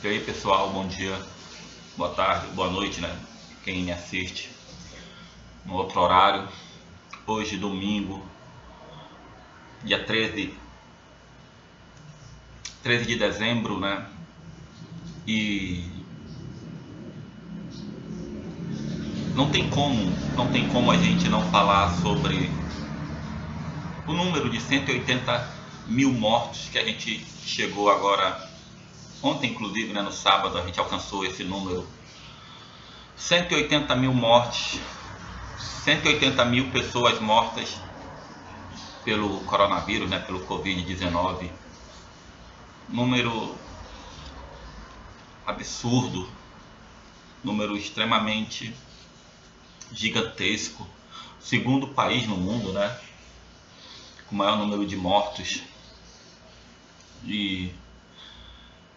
E aí pessoal, bom dia, boa tarde, boa noite, né? Quem me assiste no outro horário. Hoje, domingo, dia 13 de dezembro, né? E não tem como a gente não falar sobre o número de 180 mil mortos que a gente chegou agora. Ontem, inclusive, né, no sábado, a gente alcançou esse número. 180 mil mortes, 180 mil pessoas mortas pelo coronavírus, né, pelo Covid-19. Número absurdo, número extremamente gigantesco. Segundo país no mundo, né, com o maior número de mortos. E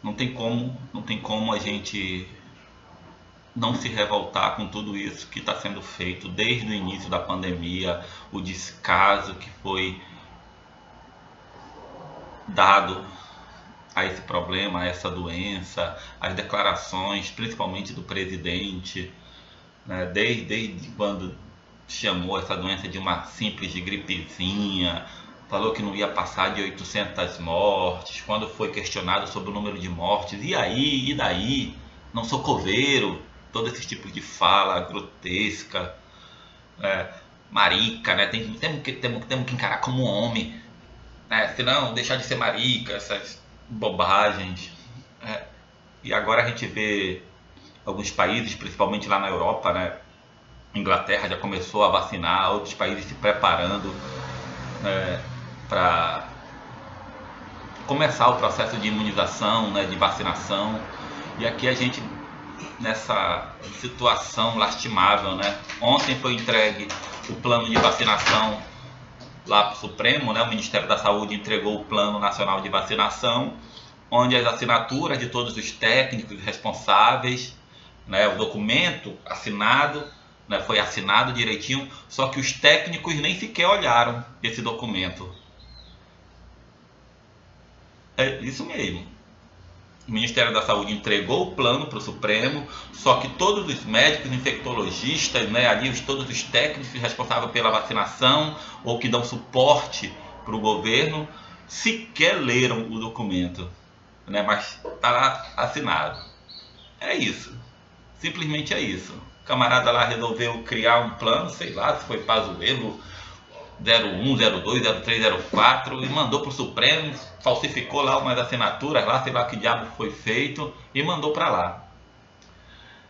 não tem como a gente não se revoltar com tudo isso que está sendo feito desde o início da pandemia, o descaso que foi dado a esse problema, a essa doença, as declarações, principalmente do presidente, né, desde quando chamou essa doença de uma simples gripezinha, falou que não ia passar de 800 mortes, quando foi questionado sobre o número de mortes, e aí, e daí? Não sou coveiro, todo esse tipo de fala grotesca, marica, né? Temos que encarar como homem, né? Senão deixar de ser marica, essas bobagens. E agora a gente vê alguns países, principalmente lá na Europa, né? Inglaterra já começou a vacinar, outros países se preparando, né, para começar o processo de imunização, né, de vacinação. E aqui a gente nessa situação lastimável, né? Ontem foi entregue o plano de vacinação lá para o Supremo, né? O Ministério da Saúde entregou o Plano Nacional de Vacinação, onde as assinaturas de todos os técnicos responsáveis, né? O documento assinado, né? Foi assinado direitinho, só que os técnicos nem sequer olharam esse documento. É isso mesmo. O Ministério da Saúde entregou o plano para o Supremo, só que todos os médicos, infectologistas, né, ali todos os técnicos responsáveis pela vacinação ou que dão suporte para o governo, sequer leram o documento, né, mas está lá assinado. É isso, simplesmente é isso. O camarada lá resolveu criar um plano, sei lá, se foi Pazuello, 01, 02, 03, 04 e mandou para o Supremo, falsificou lá umas assinaturas lá, sei lá que diabo foi feito e mandou para lá.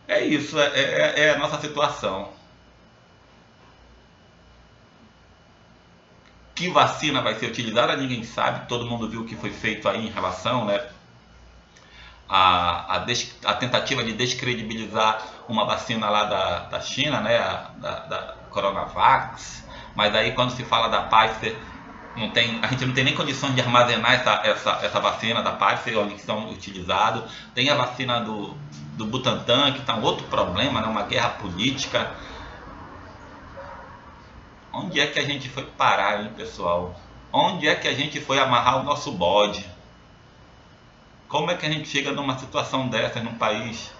É isso, é a nossa situação. Que vacina vai ser utilizada ninguém sabe, todo mundo viu o que foi feito aí em relação, né, a tentativa de descredibilizar uma vacina lá da China, né, da Coronavac. Mas aí quando se fala da Pfizer, a gente não tem nem condições de armazenar essa vacina da Pfizer, onde são utilizados. Tem a vacina do Butantan, que está um outro problema, né? Uma guerra política. Onde é que a gente foi parar, hein, pessoal? Onde é que a gente foi amarrar o nosso bode? Como é que a gente chega numa situação dessa num país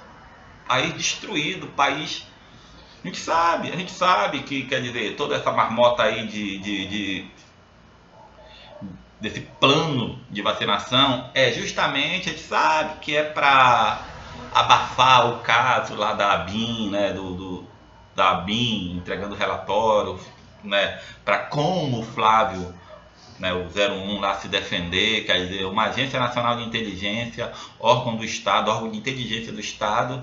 destruído, país... A gente sabe que, quer dizer, toda essa marmota aí desse plano de vacinação é justamente, a gente sabe que é para abafar o caso lá da ABIN, né, da ABIN entregando relatório, né, para como o Flávio, né, o 01 lá se defender, quer dizer, uma agência nacional de inteligência, órgão do Estado, órgão de inteligência do Estado,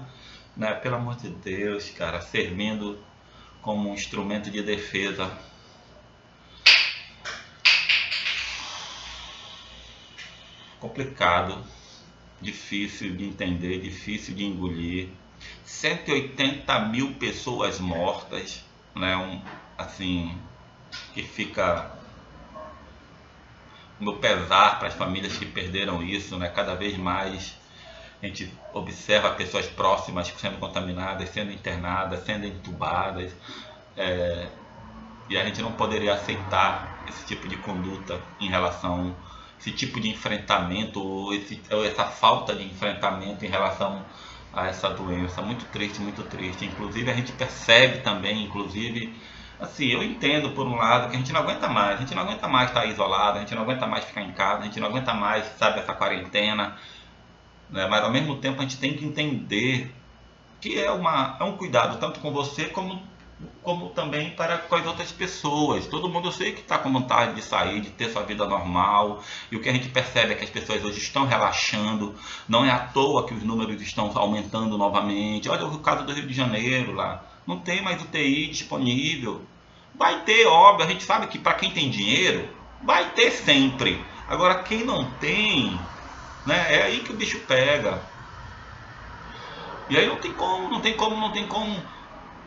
né, pelo amor de Deus, cara, servindo como um instrumento de defesa. Complicado, difícil de entender, difícil de engolir. 180 mil pessoas mortas, né, assim, que fica o meu pesar para as famílias que perderam isso, né, cada vez mais. A gente observa pessoas próximas sendo contaminadas, sendo internadas, sendo entubadas, e a gente não poderia aceitar esse tipo de conduta em relação esse tipo de enfrentamento, ou essa falta de enfrentamento em relação a essa doença. Muito triste, muito triste. Inclusive a gente percebe também, inclusive, assim, eu entendo por um lado que a gente não aguenta mais, estar isolado, a gente não aguenta mais ficar em casa, a gente não aguenta mais, sabe, essa quarentena, né? Mas ao mesmo tempo a gente tem que entender que é um cuidado tanto com você como também para com as outras pessoas. Todo mundo, eu sei que está com vontade de sair, de ter sua vida normal, e o que a gente percebe é que as pessoas hoje estão relaxando. Não é à toa que os números estão aumentando novamente. Olha o caso do Rio de Janeiro lá, não tem mais UTI disponível. Vai ter, óbvio, a gente sabe que para quem tem dinheiro vai ter sempre. Agora quem não tem, né, é aí que o bicho pega. E aí não tem como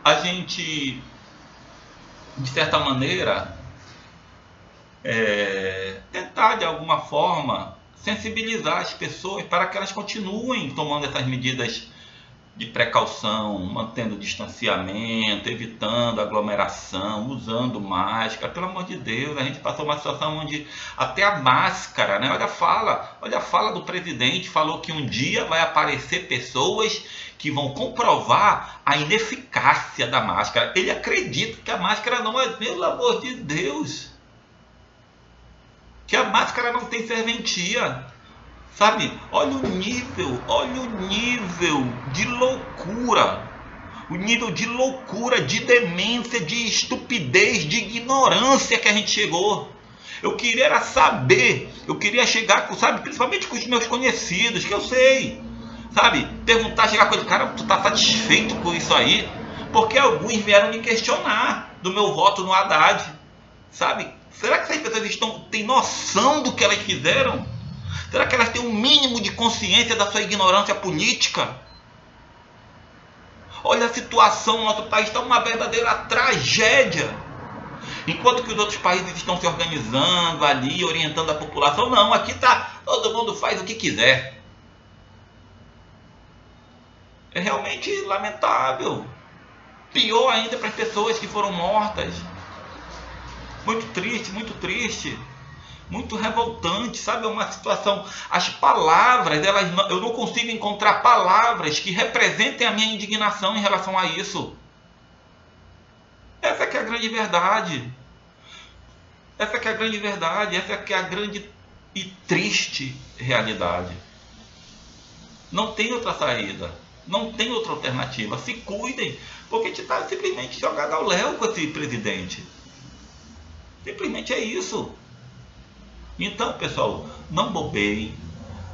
a gente, de certa maneira, tentar de alguma forma sensibilizar as pessoas para que elas continuem tomando essas medidas de precaução, mantendo distanciamento, evitando aglomeração, usando máscara. Pelo amor de Deus, a gente passou uma situação onde até a máscara, né? Olha a fala do presidente, falou que um dia vai aparecer pessoas que vão comprovar a ineficácia da máscara. Ele acredita que a máscara não é, pelo amor de Deus, que a máscara não tem serventia. Sabe, olha o nível de loucura, o nível de loucura, de demência, de estupidez, de ignorância que a gente chegou. Eu queria era saber, eu queria chegar, sabe, principalmente com os meus conhecidos, que eu sei, sabe, perguntar, chegar com ele, cara, tu tá satisfeito com isso aí? Porque alguns vieram me questionar do meu voto no Haddad, sabe? Será que essas pessoas têm noção do que elas fizeram? Será que elas têm um mínimo de consciência da sua ignorância política? Olha a situação, no nosso país está uma verdadeira tragédia. Enquanto que os outros países estão se organizando ali, orientando a população, não, aqui tá, todo mundo faz o que quiser. É realmente lamentável. Pior ainda para as pessoas que foram mortas. Muito triste, muito triste. Muito revoltante, sabe? É uma situação, as palavras, eu não consigo encontrar palavras que representem a minha indignação em relação a isso. Essa que é a grande verdade. Essa que é a grande verdade, essa que é a grande e triste realidade. Não tem outra saída, não tem outra alternativa. Se cuidem, porque a gente está simplesmente jogado ao léu com esse presidente. Simplesmente é isso. Então, pessoal, não bobeiem,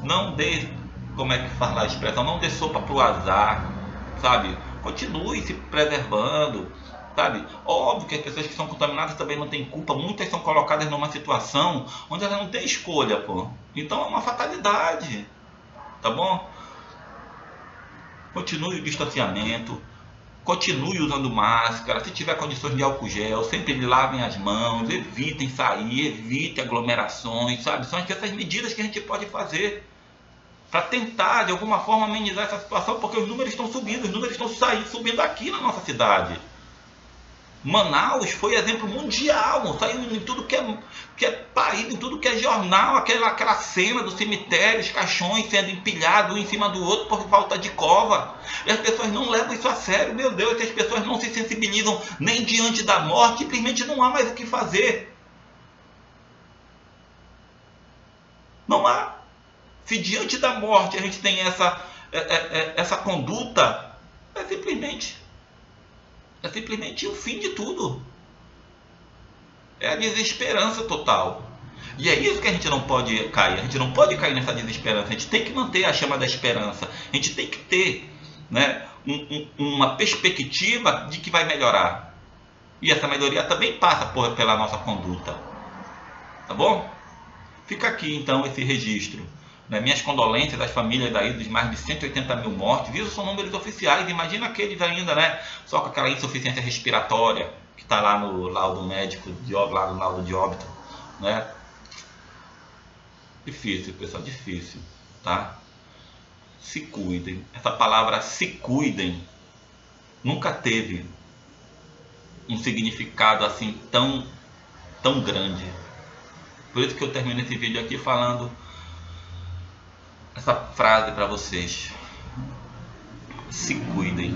não dê, como é que fala a expressão, não dê sopa pro azar, sabe? Continue se preservando, sabe? Óbvio que as pessoas que são contaminadas também não têm culpa, muitas são colocadas numa situação onde elas não têm escolha, pô. Então é uma fatalidade, tá bom? Continue o distanciamento. Continue usando máscara, se tiver condições de álcool gel, sempre lavem as mãos, evitem sair, evitem aglomerações, sabe? São essas medidas que a gente pode fazer para tentar, de alguma forma, amenizar essa situação, porque os números estão subindo, os números estão subindo aqui na nossa cidade. Manaus foi exemplo mundial, saiu em tudo que é país, em tudo que é jornal, aquela cena do cemitério, os caixões sendo empilhados um em cima do outro por falta de cova. E as pessoas não levam isso a sério, meu Deus, as pessoas não se sensibilizam nem diante da morte, simplesmente não há mais o que fazer. Não há. Se diante da morte a gente tem essa conduta, é simplesmente o fim de tudo. É a desesperança total. E é isso que a gente não pode cair. A gente não pode cair nessa desesperança. A gente tem que manter a chama da esperança. A gente tem que ter, né, uma perspectiva de que vai melhorar. E essa melhoria também passa pela nossa conduta. Tá bom? Fica aqui então esse registro. Minhas condolências às famílias aí dos mais de 180 mil mortes. Isso são números oficiais. Imagina aqueles ainda, né, só com aquela insuficiência respiratória que está lá no laudo médico, lá no laudo de óbito, né? Difícil, pessoal, difícil, tá? Se cuidem. Essa palavra se cuidem nunca teve um significado assim tão grande. Por isso que eu termino esse vídeo aqui falando essa frase para vocês: se cuidem.